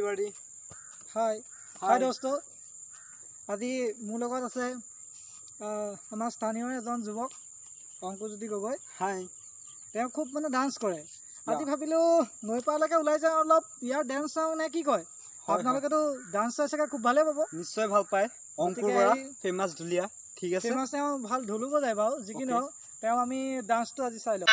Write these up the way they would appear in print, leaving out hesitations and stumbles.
everybody. Hi. Hi दोस्तों. আজি মোৰ লগত আছে আমাৰ স্থানীয় এজন যুৱক অংকুৰ যদি গগৈ. Hi. তেওঁ খুব মানে ডান্স কৰে. আজি ভাবিলো নৈ পাৰলৈকে ওলাই যাওঁ অলপ ইয়াৰ ডান্স চাওঁ নে কি কয়? আপোনালোকেতো ডান্স চাই চাগে খুব ভালে পাব. নিশ্চয় ভাল পায়. অংকুৰ বৰা ফেমাস ঢুলীয়া. ঠিক আছে. ফেমাস তেওঁ ভাল ঢোলো বজায় বাৰু যিকি নহওক তেওঁ আমি ডান্সটো আজি চাই লওঁ.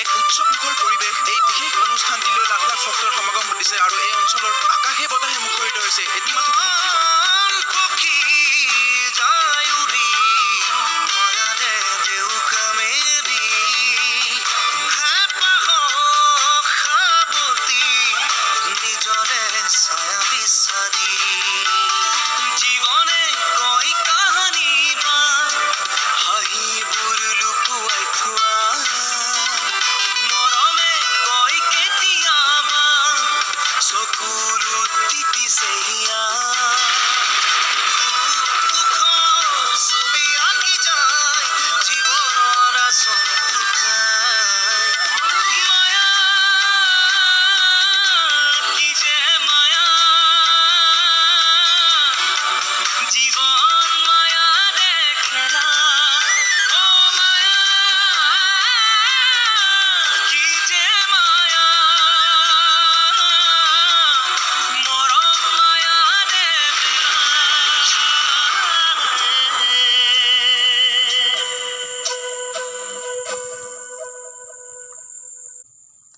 এক উৎসৱমুখৰ পৰিৱেশ এই বিশেষ অনুষ্ঠানটিলৈ লাখ লাখ ভক্তৰ সমাগম ঘটিছে আৰু এই অঞ্চলৰ আকাশে বতাহে মুখৰিত হৈছে এটি মাথো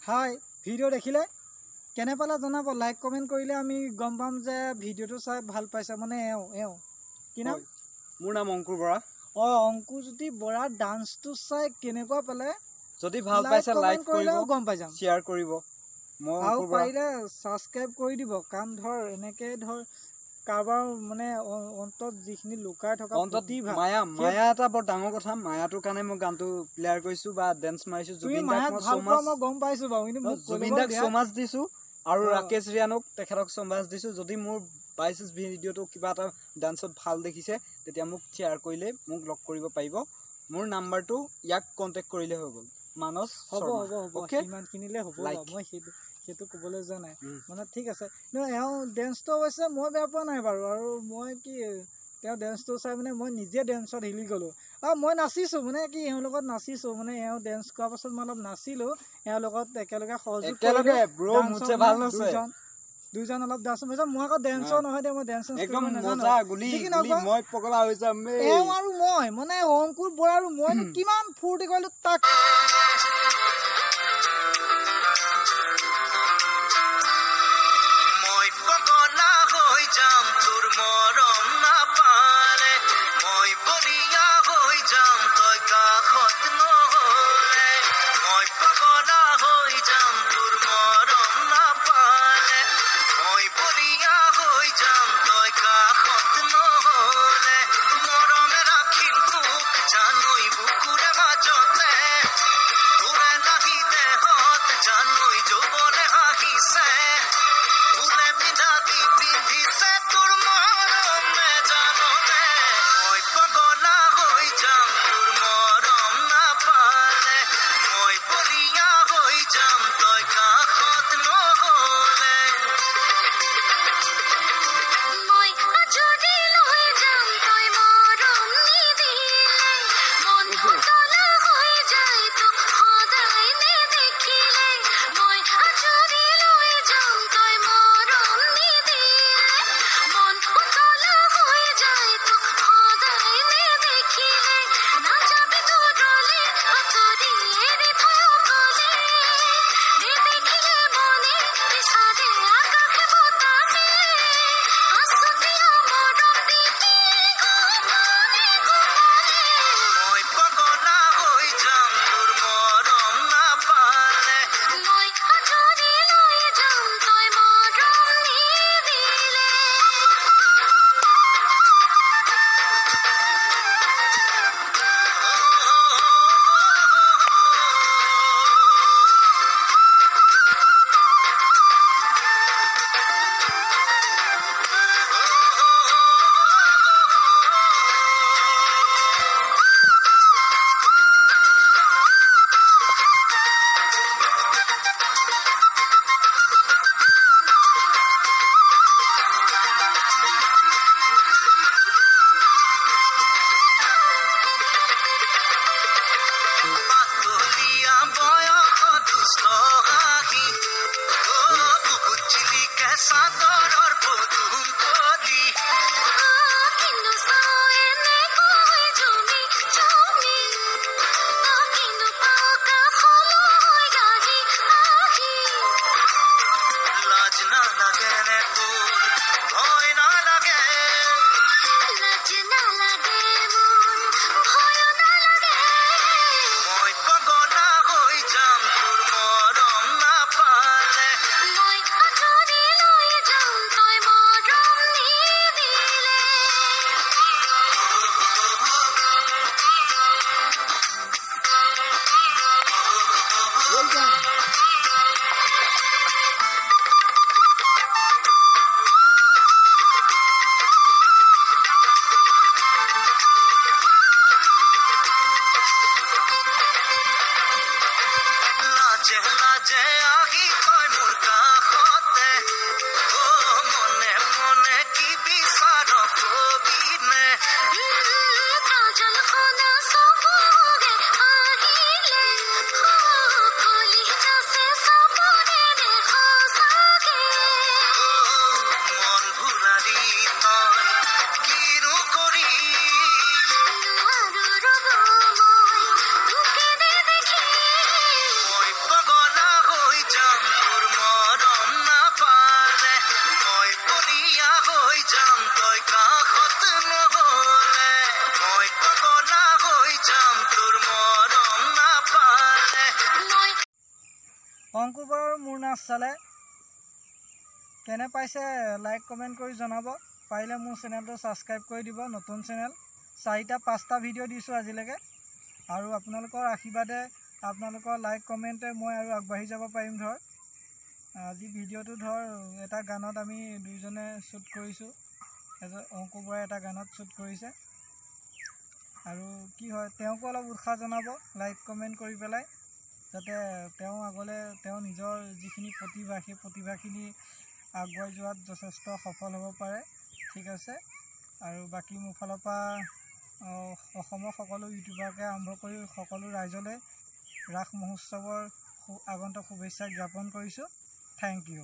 হাই ভিডিঅ' দেখিলে কেনে পালে জনাব লাইক কমেণ্ট কৰিলে আমি গম পাম যে ভিডিঅ'টো চাই ভাল পাইছে মানে এওঁ কি নাম মোৰ নাম অংকুৰ বৰা অংকুৰ যদি বৰা ডান্সটো চাই কেনেকুৱা পালে যদি ভাল পাইছে লাইক কৰিব গম পাই যাম শ্বেয়াৰ কৰিব মই আৰু অংকুৰ বৰা পাৰিলে ছাবস্ক্ৰাইব কৰি দিব কাৰণ ধৰ এনেকে ধৰ কাৰোবাৰ মানে অন্তত যিখিনি লুকাই থকা প্ৰতিভা মায়া এটা বৰ ডাঙৰ কথা মায়াটোৰ কাৰণে মই গানটো প্লেয়াৰ কৰিছো বা ডেন্স মাৰিছো জুবিন দাক মই গম পাইছো বাৰু কিন্তু জুবিন দাক so much দিছো আৰু ৰাকেশ ৰিয়ানক তেখেতক so much দিছো যদি মোৰ বাইচেছ ভিডিঅ'টো কিবা এটা ডান্সত ভাল দেখিছে তেতিয়া মোক শ্বেয়াৰ কৰিলে মোক লগ কৰিব পাৰিব মোৰ নাম্বাৰটো ইয়াক কন্টেক্ট কৰিলে হৈ গ'ল মানস হ'ব ইমান কিনিলে হ'ব মই সেইটো ক'বলৈ যোৱা নাই মানে ঠিক আছে এওঁ ডেন্সটো অৱশ্যে মই বেয়া পোৱা নাই বাৰু আৰু মই কি তেওঁ ডেন্সটো চাই মানে মই নিজে ডেন্সত হিলি গ'লোঁ আৰু মই নাচিছোঁ মানে কি এওঁৰ লগত নাচিছোঁ মানে এওঁ ডেন্স কৰাৰ পাছত মই অলপ নাচিলোঁ এওঁৰ লগত একেলগে সহযোগ দুইজন অলপ ডান্স মই আকৌ ডেন্সৰ নহয় দে মই ডেন্স এওঁ আৰু মই মানে অংকুৰ বৰা আৰু মই কিমান ফূৰ্তি কৰিলোঁ তাক নাচ চালে কেনে পাইছে লাইক কমেণ্ট কৰি জনাব পাৰিলে মোৰ চেনেলটো ছাবস্ক্ৰাইব কৰি দিব নতুন চেনেল 4-5টা ভিডিঅ' দিছোঁ আজিলৈকে আৰু আপোনালোকৰ আশীৰ্বাদে আপোনালোকৰ লাইক কমেণ্টে মই আৰু আগবাঢ়ি যাব পাৰিম ধৰ আজি ভিডিঅ'টো ধৰ এটা গানত আমি দুইজনে শ্বুট কৰিছোঁ অংকুৰ বৰাই এটা গানত শ্বুট কৰিছে আৰু কি হয় তেওঁকো অলপ উৎসাহ জনাব লাইক কমেণ্ট কৰি পেলাই যাতে তেওঁ আগলৈ তেওঁ নিজৰ যিখিনি প্ৰতিভা সেই প্ৰতিভাখিনি আগুৱাই যোৱাত যথেষ্ট সফল হ'ব পাৰে ঠিক আছে আৰু বাকী মোৰ ফালৰ পৰা অসমৰ সকলো ইউটিউবাৰকে আৰম্ভ কৰি সকলো ৰাইজলৈ ৰাস মহোৎসৱৰ আগন্তুক শুভেচ্ছা জ্ঞাপন কৰিছোঁ থেংক ইউ